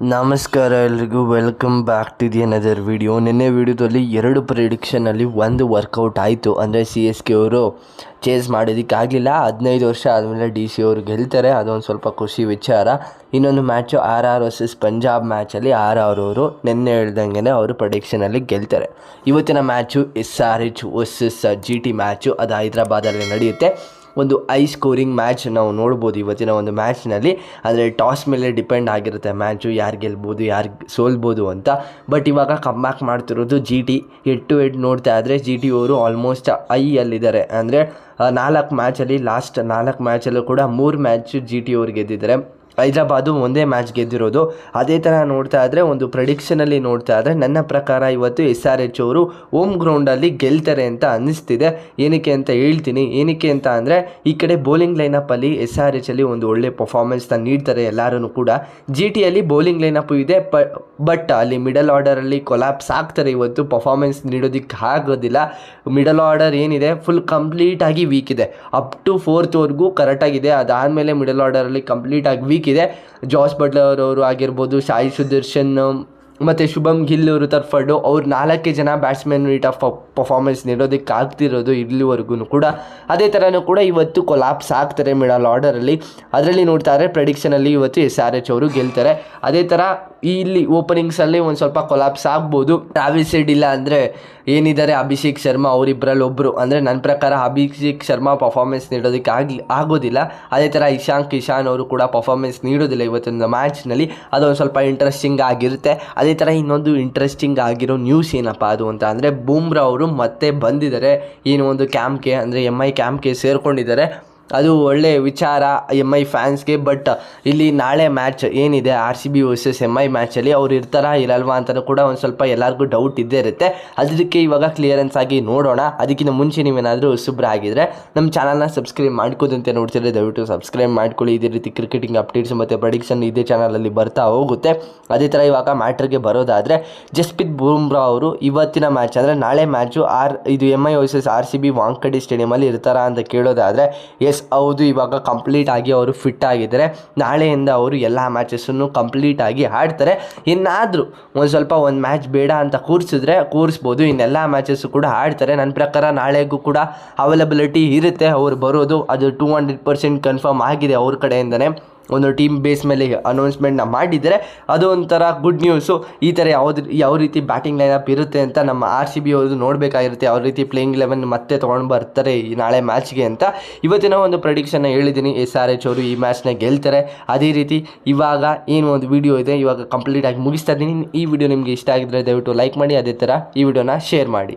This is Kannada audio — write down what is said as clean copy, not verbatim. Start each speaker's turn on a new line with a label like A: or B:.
A: ನಮಸ್ಕಾರ ಎಲ್ರಿಗೂ, welcome back to the another video. ನಿನ್ನೆ ವಿಡಿಯೋದಲ್ಲಿ 2 ಪ್ರಿಡಿಕ್ಷನಲ್ಲಿ ಒಂದು ವರ್ಕೌಟ್ ಆಯಿತು. ಅಂದರೆ CSK ಅವರು ಚೇಸ್ ಮಾಡೋದಕ್ಕಾಗಲಿಲ್ಲ. 15 ವರ್ಷ ಆದಮೇಲೆ DC ಅವರು ಗೆಲ್ತಾರೆ, ಅದೊಂದು ಸ್ವಲ್ಪ ಖುಷಿ ವಿಚಾರ. ಇನ್ನೊಂದು ಮ್ಯಾಚು RR ವರ್ಸಸ್ ಪಂಜಾಬ್ ಮ್ಯಾಚಲ್ಲಿ RR ಅವರು ನಿನ್ನೆ ಹೇಳ್ದಂಗೆ ಅವರು ಪ್ರಿಡಿಕ್ಷನಲ್ಲಿ ಗೆಲ್ತಾರೆ. ಇವತ್ತಿನ match SRH versus GT match, ಅದು ಹೈದ್ರಾಬಾದಲ್ಲಿ ನಡೆಯುತ್ತೆ. ಒಂದು ಹೈ ಸ್ಕೋರಿಂಗ್ ಮ್ಯಾಚ್ ನಾವು ನೋಡ್ಬೋದು ಇವತ್ತಿನ ಒಂದು ಮ್ಯಾಚ್ನಲ್ಲಿ. ಅಂದರೆ ಟಾಸ್ ಮೇಲೆ ಡಿಪೆಂಡ್ ಆಗಿರುತ್ತೆ ಮ್ಯಾಚು, ಯಾರು ಗೆಲ್ಬೋದು ಯಾರು ಸೋಲ್ಬೋದು ಅಂತ. ಬಟ್ ಇವಾಗ ಕಮ್ಬ್ಯಾಕ್ ಮಾಡ್ತಿರೋದು GT. ಹೆಡ್ ಟು ಹೆಡ್ ನೋಡ್ತಾ ಇದ್ದರೆ GT ಅವರು ಆಲ್ಮೋಸ್ಟ್ ಐಯಲ್ಲಿದ್ದಾರೆ. ಅಂದರೆ 4 ಮ್ಯಾಚಲ್ಲಿ, ಲಾಸ್ಟ್ 4 ಮ್ಯಾಚಲ್ಲೂ ಕೂಡ 3 ಮ್ಯಾಚ್ GT ಅವರು ಗೆದ್ದಿದ್ದಾರೆ. ಹೈದ್ರಾಬಾದು ಒಂದೇ ಮ್ಯಾಚ್ ಗೆದ್ದಿರೋದು. ಅದೇ ಥರ ನೋಡ್ತಾ ಇದ್ದರೆ, ಒಂದು ಪ್ರೆಡಿಕ್ಷನಲ್ಲಿ ನೋಡ್ತಾ ಇದ್ದರೆ ನನ್ನ ಪ್ರಕಾರ ಇವತ್ತು SRH ಅವರು ಹೋಮ್ ಗ್ರೌಂಡಲ್ಲಿ ಗೆಲ್ತಾರೆ ಅಂತ ಅನ್ನಿಸ್ತಿದೆ. ಏನಕ್ಕೆ ಅಂತ ಹೇಳ್ತೀನಿ. ಏನಕ್ಕೆ ಅಂತ ಅಂದರೆ, ಈ ಕಡೆ ಬೌಲಿಂಗ್ ಲೈನಪ್ಪಲ್ಲಿ SRHಲ್ಲಿ ಒಂದು ಒಳ್ಳೆ ಪರ್ಫಾರ್ಮೆನ್ಸ್ನ ನೀಡ್ತಾರೆ ಎಲ್ಲರೂ ಕೂಡ. GTಯಲ್ಲಿ ಬೌಲಿಂಗ್ ಲೈನಪ್ಪು ಇದೆ, ಬಟ್ ಅಲ್ಲಿ ಮಿಡಲ್ ಆರ್ಡರಲ್ಲಿ ಕೊಲ್ಯಾಪ್ಸ್ ಆಗ್ತಾರೆ. ಇವತ್ತು ಪರ್ಫಾರ್ಮೆನ್ಸ್ ನೀಡೋದಕ್ಕೆ ಆಗೋದಿಲ್ಲ. ಮಿಡಲ್ ಆರ್ಡರ್ ಏನಿದೆ ಫುಲ್ ಕಂಪ್ಲೀಟಾಗಿ ವೀಕ್ ಇದೆ. ಅಪ್ ಟು 4th ಕರೆಕ್ಟಾಗಿದೆ. ಅದಾದಮೇಲೆ ಮಿಡಲ್ ಆರ್ಡರಲ್ಲಿ ಕಂಪ್ಲೀಟಾಗಿ ವೀಕ್ ಇದೆ. ಜಾಸ್ ಬಟ್ಲರ್ ಅವರು ಆಗಿರ್ಬೋದು, ಸಾಯಿ ಸುದರ್ಶನ್ ಮತ್ತು ಶುಭಮ್ ಗಿಲ್ ಅವರು ತರ್ಫರ್ಡು, ಅವ್ರು 4 ಜನ ಬ್ಯಾಟ್ಸ್ಮನ್ ನೀಟ್ ಆಫ್ ಪರ್ಫಾರ್ಮೆನ್ಸ್ ನೀಡೋದಕ್ಕೆ ಆಗ್ತಿರೋದು ಇಲ್ಲಿವರೆಗೂ ಕೂಡ. ಅದೇ ಥರನೂ ಕೂಡ ಇವತ್ತು ಕೊಲಾಪ್ಸ್ ಆಗ್ತಾರೆ ಮಿಡಲ್ ಆರ್ಡರಲ್ಲಿ. ಅದರಲ್ಲಿ ನೋಡ್ತಾ ಇದ್ದರೆ ಪ್ರೆಡಿಕ್ಷನಲ್ಲಿ ಇವತ್ತು SRH ಅವರು ಗೆಲ್ತಾರೆ. ಅದೇ ಥರ ಇಲ್ಲಿ ಓಪನಿಂಗ್ಸಲ್ಲಿ ಒಂದು ಸ್ವಲ್ಪ ಕೊಲಾಪ್ಸ್ ಆಗ್ಬೋದು. ಟ್ರಾವಿಸ್ ಹೆಡ್ ಇಲ್ಲ ಅಂದರೆ ಏನಿದ್ದಾರೆ ಅಭಿಷೇಕ್ ಶರ್ಮಾ, ಅವರಿಬ್ಬರಲ್ಲಿ ಒಬ್ಬರು. ಅಂದರೆ ನನ್ನ ಪ್ರಕಾರ ಅಭಿಷೇಕ್ ಶರ್ಮಾ ಪರ್ಫಾರ್ಮೆನ್ಸ್ ನೀಡೋದಕ್ಕೆ ಆಗೋದಿಲ್ಲ. ಅದೇ ಥರ ಇಶಾನ್ ಕಿಶನ್ ಅವರು ಕೂಡ ಪರ್ಫಾರ್ಮೆನ್ಸ್ ನೀಡೋದಿಲ್ಲ ಇವತ್ತಿನ ಮ್ಯಾಚ್ನಲ್ಲಿ. ಅದೊಂದು ಸ್ವಲ್ಪ ಇಂಟ್ರೆಸ್ಟಿಂಗ್ ಆಗಿರುತ್ತೆ. ಅದೇ ಥರ ಇನ್ನೊಂದು ಇಂಟ್ರೆಸ್ಟಿಂಗ್ ಆಗಿರೋ ನ್ಯೂಸ್ ಏನಪ್ಪ ಅದು ಅಂತ ಅಂದರೆ, ಬೂಮ್ರಾ ಅವರು ಮತ್ತೆ ಬಂದಿದ್ದಾರೆ. ಏನು ಒಂದು ಕ್ಯಾಂಪ್ಗೆ, ಅಂದರೆ MI ಕ್ಯಾಂಪ್ಗೆ ಸೇರಿಕೊಂಡಿದ್ದಾರೆ. ಅದು ಒಳ್ಳೆಯ ವಿಚಾರ MI ಫ್ಯಾನ್ಸ್ಗೆ. ಬಟ್ ಇಲ್ಲಿ ನಾಳೆ ಮ್ಯಾಚ್ ಏನಿದೆ RCB ವರ್ಸಸ್ MI ಮ್ಯಾಚಲ್ಲಿ ಅವ್ರು ಇರ್ತಾರಾ ಇರಲ್ವಾ ಅಂತಲೂ ಕೂಡ ಒಂದು ಸ್ವಲ್ಪ ಎಲ್ಲರಿಗೂ ಡೌಟ್ ಇದ್ದೇ ಇರುತ್ತೆ. ಅದಕ್ಕೆ ಇವಾಗ ಕ್ಲಿಯರೆನ್ಸ್ ಆಗಿ ನೋಡೋಣ. ಅದಕ್ಕಿಂತ ಮುಂಚೆ ನೀವೇನಾದರೂ ಹೊಸಬ್ರು ಆಗಿದ್ದರೆ ನಮ್ಮ ಚಾನಲ್ನ ಸಬ್ಸ್ಕ್ರೈಬ್ ಮಾಡ್ಕೋದಂತೆ ನೋಡ್ತಿದ್ರೆ ದಯವಿಟ್ಟು ಸಬ್ಸ್ಕ್ರೈಬ್ ಮಾಡ್ಕೊಳ್ಳಿ. ಇದೇ ರೀತಿ ಕ್ರಿಕೆಟಿಂಗ್ ಅಪ್ಡೇಟ್ಸ್ ಮತ್ತು ಪ್ರೆಡಿಕ್ಷನ್ ಇದೇ ಚಾನಲಲ್ಲಿ ಬರ್ತಾ ಹೋಗುತ್ತೆ. ಅದೇ ಥರ ಇವಾಗ ಮ್ಯಾಟ್ರಿಗೆ ಬರೋದಾದರೆ, ಜಸ್ಪ್ರೀತ್ ಬೂಮ್ರಾ ಅವರು ಇವತ್ತಿನ ಮ್ಯಾಚ್ ಅಂದರೆ ನಾಳೆ ಮ್ಯಾಚು ಇದು MI ವರ್ಸಸ್ RCB ವಾಂಖೇಡೆ ಸ್ಟೇಡಿಯಮಲ್ಲಿ ಇರ್ತಾರಾ ಅಂತ ಕೇಳೋದಾದರೆ, ಹೌದು, ಇವಾಗ ಕಂಪ್ಲೀಟ್ ಆಗಿ ಅವರು ಫಿಟ್ ಆಗಿದ್ದಾರೆ. ನಾಳೆಯಿಂದ ಅವರು ಎಲ್ಲ ಮ್ಯಾಚಸ್ಸನ್ನು ಕಂಪ್ಲೀಟ್ ಆಗಿ ಆಡ್ತಾರೆ. ಇನ್ನಾದರೂ ಒಂದು ಮ್ಯಾಚ್ ಬೇಡ ಅಂತ ಕೂರಿಸ್ಬೋದು. ಇನ್ನೆಲ್ಲ ಮ್ಯಾಚಸ್ಸು ಕೂಡ ಆಡ್ತಾರೆ. ನನ್ನ ಪ್ರಕಾರ ನಾಳೆಗೂ ಕೂಡ ಅವೈಲಬಿಲಿಟಿ ಇರುತ್ತೆ ಅವ್ರು ಬರೋದು. ಅದು 200% ಕನ್ಫರ್ಮ್ ಆಗಿದೆ ಅವ್ರ ಕಡೆಯಿಂದನೇ. ಒಂದು ಟೀಮ್ ಬೇಸ್ ಮೇಲೆ ಅನೌನ್ಸ್ಮೆಂಟ್ನ ಮಾಡಿದರೆ ಅದು ಒಂಥರ ಗುಡ್ ನ್ಯೂಸು. ಈ ಥರ ಯಾವ ರೀತಿ ಬ್ಯಾಟಿಂಗ್ ಲೈನಪ್ ಇರುತ್ತೆ ಅಂತ ನಮ್ಮ RCB ಅವ್ರದ್ದು ನೋಡಬೇಕಾಗಿರುತ್ತೆ. ಯಾವ ರೀತಿ ಪ್ಲೇಯಿಂಗ್ 11 ಮತ್ತೆ ತೊಗೊಂಡು ಬರ್ತಾರೆ ಈ ನಾಳೆ ಮ್ಯಾಚ್ಗೆ ಅಂತ. ಇವತ್ತಿನ ಒಂದು ಪ್ರೆಡಿಕ್ಷನ್ನ ಹೇಳಿದ್ದೀನಿ, SRH ಅವರು ಈ ಮ್ಯಾಚ್ನ ಗೆಲ್ತಾರೆ. ಅದೇ ರೀತಿ ಇವಾಗ ಏನು ಒಂದು ವಿಡಿಯೋ ಇದೆ ಇವಾಗ ಕಂಪ್ಲೀಟಾಗಿ ಮುಗಿಸ್ತಾ ಇದ್ದೀನಿ. ಈ ವಿಡಿಯೋ ನಿಮಗೆ ಇಷ್ಟ ಆಗಿದ್ದರೆ ದಯವಿಟ್ಟು ಲೈಕ್ ಮಾಡಿ, ಅದೇ ಥರ ಈ ವಿಡಿಯೋನ ಶೇರ್ ಮಾಡಿ.